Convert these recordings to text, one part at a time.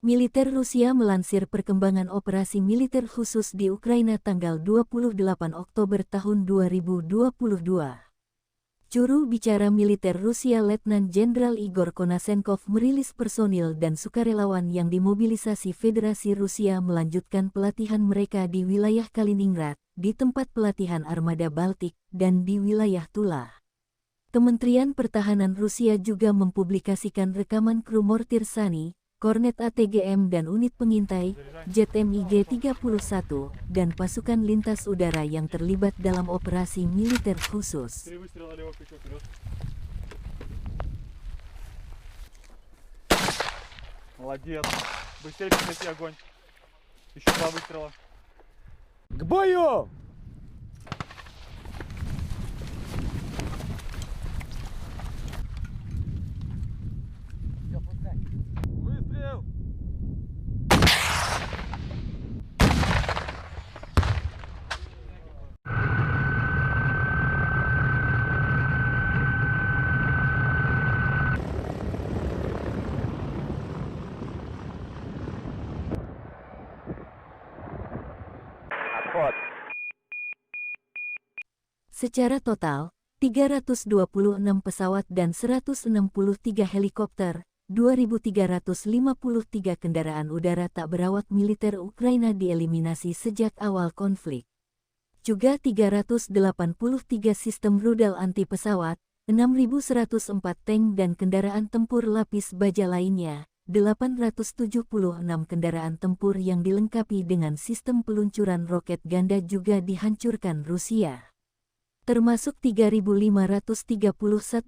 Militer Rusia melansir perkembangan operasi militer khusus di Ukraina tanggal 28 Oktober tahun 2022. Juru bicara militer Rusia Letnan Jenderal Igor Konasenkov merilis personil dan sukarelawan yang dimobilisasi Federasi Rusia melanjutkan pelatihan mereka di wilayah Kaliningrad, di tempat pelatihan Armada Baltik, dan di wilayah Tula. Kementerian Pertahanan Rusia juga mempublikasikan rekaman kru mortir Sani, Kornet ATGM dan unit pengintai, jet MiG-31, dan pasukan lintas udara yang terlibat dalam operasi militer khusus. Молодец. Быстрее прекрати огонь. Еще 2 выстрела. К бою! Выстрел! Отход. Secara total, 326 pesawat dan 163 helikopter, 2.353 kendaraan udara tak berawak militer Ukraina dieliminasi sejak awal konflik. Juga 383 sistem rudal anti-pesawat, 6.104 tank dan kendaraan tempur lapis baja lainnya, 876 kendaraan tempur yang dilengkapi dengan sistem peluncuran roket ganda juga dihancurkan Rusia. Termasuk 3.531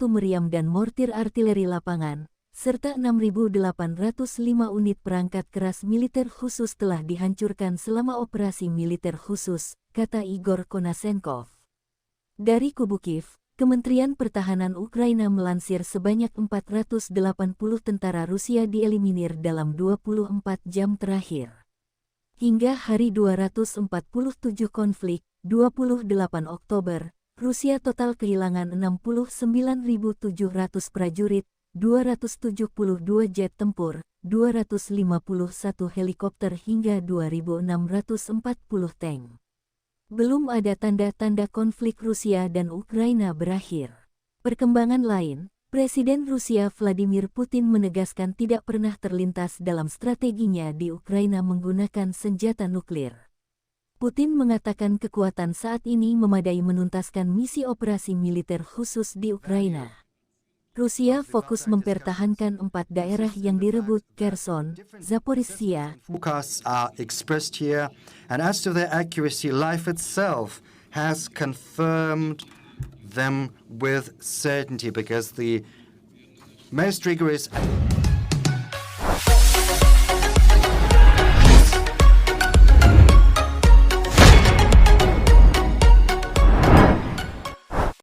meriam dan mortir artileri lapangan, serta 6.805 unit perangkat keras militer khusus telah dihancurkan selama operasi militer khusus, kata Igor Konasenkov. Dari kubu Kiev, Kementerian Pertahanan Ukraina melansir sebanyak 480 tentara Rusia dieliminir dalam 24 jam terakhir. Hingga hari 247 konflik, 28 Oktober, Rusia total kehilangan 69.700 prajurit, 272 jet tempur, 251 helikopter hingga 2.640 tank. Belum ada tanda-tanda konflik Rusia dan Ukraina berakhir. Perkembangan lain, Presiden Rusia Vladimir Putin menegaskan tidak pernah terlintas dalam strateginya di Ukraina menggunakan senjata nuklir. Putin mengatakan kekuatan saat ini memadai menuntaskan misi operasi militer khusus di Ukraina. Rusia fokus mempertahankan 4 daerah yang direbut, Kherson, Zaporizhia. Forecasts are expressed here, and as to their accuracy, life itself has confirmed them with certainty, because the most rigorous